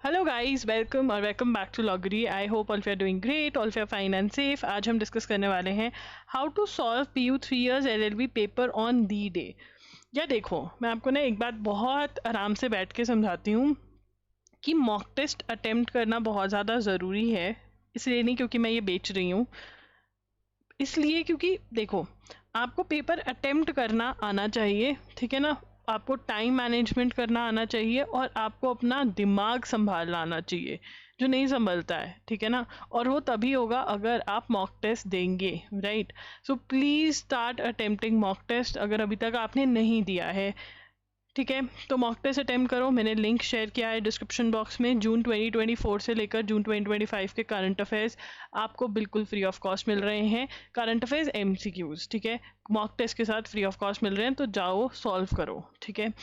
Hello guys, welcome back to लॉगरी। I hope all are doing great, all are fine and safe. आज हम discuss करने वाले हैं how to solve PU 3 years LLB paper on the day. या देखो, मैं आपको ना एक बात बहुत आराम से बैठ के समझाती हूँ कि मॉक टेस्ट अटेम्प्ट करना बहुत ज़्यादा ज़रूरी है। इसलिए नहीं क्योंकि मैं ये बेच रही हूँ, इसलिए क्योंकि देखो, आपको पेपर अटेम्प्ट करना आना चाहिए, ठीक है ना। आपको टाइम मैनेजमेंट करना आना चाहिए और आपको अपना दिमाग संभालना आना चाहिए, जो नहीं संभलता है, ठीक है ना। और वो तभी होगा अगर आप मॉक टेस्ट देंगे, right. So please start attempting mock test अगर अभी तक आपने नहीं दिया है, ठीक है। तो मॉक टेस्ट अटेम्प्ट करो। मैंने लिंक शेयर किया है डिस्क्रिप्शन बॉक्स में। जून 2024 से लेकर जून 2025 के करंट अफेयर्स आपको बिल्कुल फ्री ऑफ कॉस्ट मिल रहे हैं। करंट अफेयर्स MCQs, ठीक है, मॉक टेस्ट के साथ फ्री ऑफ कॉस्ट मिल रहे हैं, तो जाओ सॉल्व करो, ठीक है।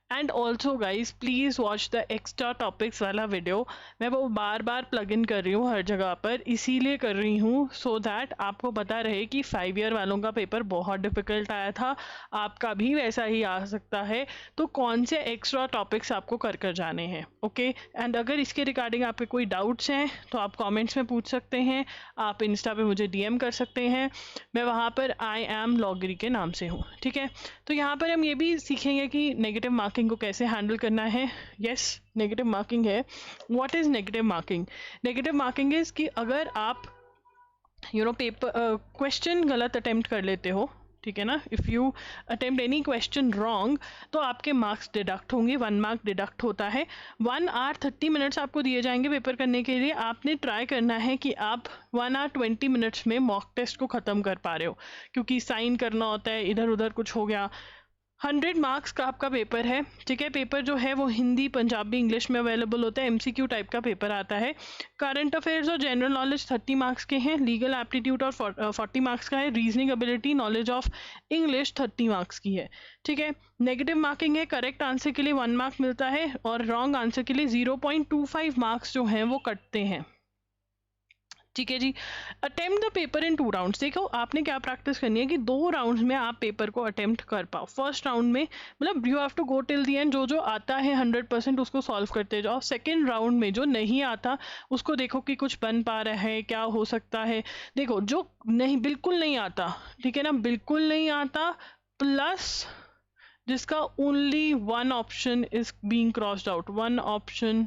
And also guys, please watch the extra topics वाला वीडियो। मैं वो बार बार प्लग इन कर रही हूँ हर जगह पर, इसीलिए कर रही हूँ सो दैट आपको पता रहे कि 5 ईयर वालों का पेपर बहुत डिफिकल्ट आया था, आपका भी वैसा ही आ सकता है। तो कौन से एक्स्ट्रा टॉपिक्स आपको कर कर जाने हैं, ओके। एंड अगर इसके रिगार्डिंग आपके कोई डाउट्स हैं तो आप कॉमेंट्स में पूछ सकते हैं, आप इंस्टा पे मुझे DM कर सकते हैं। मैं वहाँ पर आई एम लॉगरी के नाम से हूँ, ठीक है। तो यहाँ पर हम ये भी सीखेंगे कि नेगेटिव मार्किंग को कैसे हैंडल करना है। यस, नेगेटिव मार्किंग है। What is negative marking? Negative marking is कि अगर आप पेपर क्वेश्चन गलत अटेम्प्ट कर लेते हो, ठीक है ना, if you attempt any question wrong, तो आपके मार्क्स डिडक्ट होंगे। 1 मार्क डिडक्ट होता है। 1 hour 30 minutes आपको दिए जाएंगे पेपर करने के लिए। आपने ट्राई करना है कि आप 1 hour 20 minutes में मॉक टेस्ट को ख़त्म कर पा रहे हो, क्योंकि साइन करना होता है, इधर उधर कुछ हो गया। 100 मार्क्स का आपका पेपर है, ठीक है। पेपर जो है वो हिंदी, पंजाबी, इंग्लिश में अवेलेबल होता है। MCQ टाइप का पेपर आता है। करंट अफेयर्स और जनरल नॉलेज 30 मार्क्स के हैं। लीगल एप्टीट्यूड और 40 मार्क्स का है। Reasoning ability, knowledge of English 30 marks की है, ठीक है। नेगेटिव मार्किंग है, करेक्ट आंसर के लिए 1 मार्क मिलता है और रॉन्ग आंसर के लिए 0.25 मार्क्स जो हैं वो कटते हैं, ठीक है जी। Attempt the paper in 2 rounds. देखो, आपने क्या प्रैक्टिस करनी है कि 2 राउंड्स में आप पेपर को अटेम्प्ट कर पाओ। फर्स्ट राउंड में मतलब you have to go till the end, जो जो आता है 100% उसको सॉल्व करते जाओ। सेकेंड राउंड में जो नहीं आता उसको देखो कि कुछ बन पा रहा है, क्या हो सकता है। देखो, जो नहीं, बिल्कुल नहीं आता, ठीक है ना, बिल्कुल नहीं आता, प्लस जिसका only 1 option is being crossed out, 1 option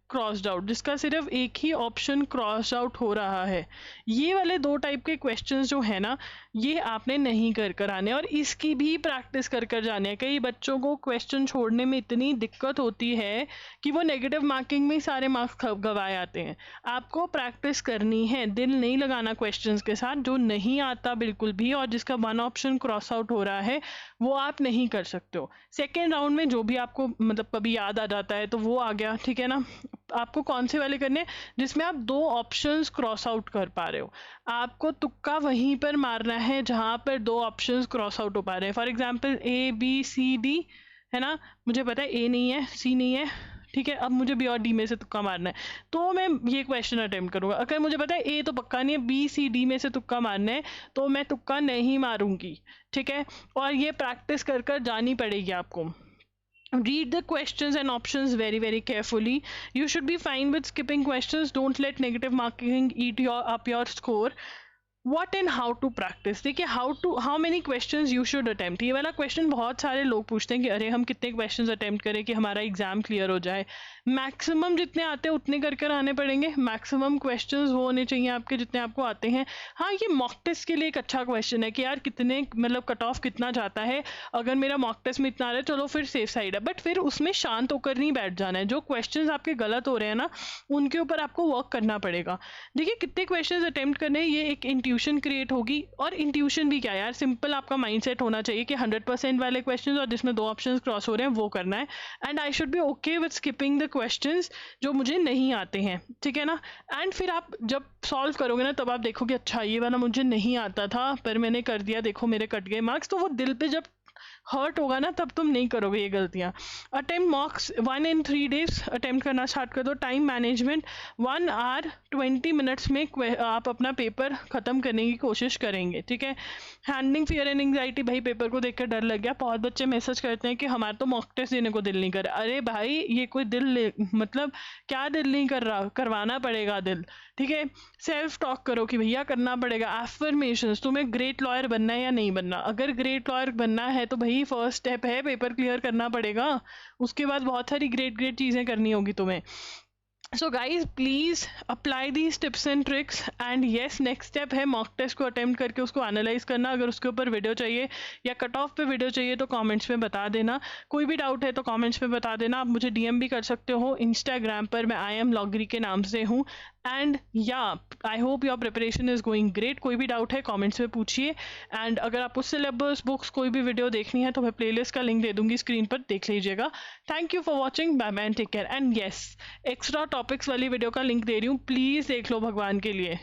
crossed out, जिसका सिर्फ एक ही ऑप्शन क्रॉस आउट हो रहा है। ये वाले 2 टाइप के क्वेश्चंस जो है ना, ये आपने नहीं कर कर आने, और इसकी भी प्रैक्टिस कर कर जाने हैं। कई बच्चों को क्वेश्चन छोड़ने में इतनी दिक्कत होती है कि वो नेगेटिव मार्किंग में सारे मार्क्स गवाए आते हैं। आपको प्रैक्टिस करनी है, दिल नहीं लगाना क्वेश्चंस के साथ। जो नहीं आता बिल्कुल भी और जिसका 1 ऑप्शन क्रॉस आउट हो रहा है, वो आप नहीं कर सकते हो। सेकेंड राउंड में जो भी आपको मतलब कभी याद आ जाता है तो वो आ गया, ठीक है ना। आपको कौन से वाले करने, जिसमें आप 2 ऑप्शंस क्रॉस आउट कर पा रहे हो। आपको तुक्का वहीं पर मारना है जहां पर 2 ऑप्शंस क्रॉस आउट हो पा रहे हैं। फॉर एग्जांपल ABCD है ना, मुझे पता है A नहीं है, C नहीं है, ठीक है। अब मुझे B और D में से तुक्का मारना है, तो मैं ये क्वेश्चन अटेम्प्ट करूंगा। अगर मुझे पता है A तो पक्का नहीं है, BCD में से तुक्का मारना है, तो मैं तुक्का नहीं मारूंगी, ठीक है। और ये प्रैक्टिस कर कर जानी पड़ेगी आपको। Read the questions and options very carefully. You should be fine with skipping questions. Don't let negative marking eat up your score. What and how to practice? देखिए, how many questions you should attempt, ये वाला question बहुत सारे लोग पूछते हैं कि अरे हम कितने क्वेश्चंस अटेम्प्ट करें कि हमारा एग्जाम क्लियर हो जाए। मैक्सिमम जितने आते हैं उतने कर कर आने पड़ेंगे। मैक्सिमम क्वेश्चंस वो होने चाहिए आपके जितने आपको आते हैं। हाँ, ये मॉक टेस्ट के लिए एक अच्छा क्वेश्चन है कि यार कितने मतलब कट ऑफ कितना जाता है। अगर मेरा मॉक टेस्ट में इतना आ रहा है, चलो फिर सेफ साइड है, बट फिर उसमें शांत होकर नहीं बैठ जाना है। जो क्वेश्चंस आपके गलत हो रहे हैं ना, उनके ऊपर आपको वर्क करना पड़ेगा। देखिए, कितने क्वेश्चंस अटेम्प्ट करने, ये एक इंट्यूशन क्रिएट होगी। और इंट्यूशन भी क्या यार, सिंपल आपका माइंडसेट होना चाहिए कि 100% वाले क्वेश्चंस और जिसमें 2 ऑप्शंस क्रॉस हो रहे हैं वो करना है। And I should be okay with skipping the questions जो मुझे नहीं आते हैं, ठीक है ना। एंड फिर आप जब सॉल्व करोगे ना, तब आप देखोगे अच्छा ये वाला मुझे नहीं आता था पर मैंने कर दिया, देखो मेरे कट गए मार्क्स। तो वो दिल पे जब हर्ट होगा ना तब तुम नहीं करोगे ये गलतियाँ। अटेम्प्ट मॉक्स 1 in 3 days अटेम्प्ट करना स्टार्ट कर दो। टाइम मैनेजमेंट 1 hour 20 minutes में आप अपना पेपर ख़त्म करने की कोशिश करेंगे, ठीक है। हैंडलिंग फियर एंड एंग्जाइटी, भाई पेपर को देख कर डर लग गया। बहुत बच्चे मैसेज करते हैं कि हमारा तो मॉक टेस्ट देने को दिल नहीं कर रहा। अरे भाई ये कोई मतलब क्या दिल नहीं कर रहा, करवाना पड़ेगा दिल, ठीक है। सेल्फ टॉक करो कि भैया करना पड़ेगा। एफर्मेशंस, तुम्हें ग्रेट लॉयर बनना है या नहीं बनना। अगर ग्रेट लॉयर बनना है तो भाई फर्स्ट स्टेप है पेपर क्लियर करना पड़ेगा, उसके बाद बहुत सारी ग्रेट चीज़ें करनी होगी तुम्हें। So guys please apply these tips and tricks and yes next step है मॉक टेस्ट को अटेम्प्ट करके उसको एनालाइज करना। अगर उसके ऊपर वीडियो चाहिए या कट ऑफ पे वीडियो चाहिए तो कमेंट्स में बता देना। कोई भी डाउट है तो कमेंट्स में बता देना। आप मुझे डीएम भी कर सकते हो इंस्टाग्राम पर, मैं आई एम लॉगरी के नाम से हूँ। एंड या I hope your preparation is going great. कोई भी डाउट है कमेंट्स में पूछिए। एंड अगर आपको सिलेबस बुक्स कोई भी वीडियो देखनी है तो मैं प्लेलिस्ट का लिंक दे दूंगी स्क्रीन पर, देख लीजिएगा। Thank you for watching, bye bye, take care. And yes extra topics वाली वीडियो का लिंक दे रही हूँ, प्लीज़ देख लो भगवान के लिए।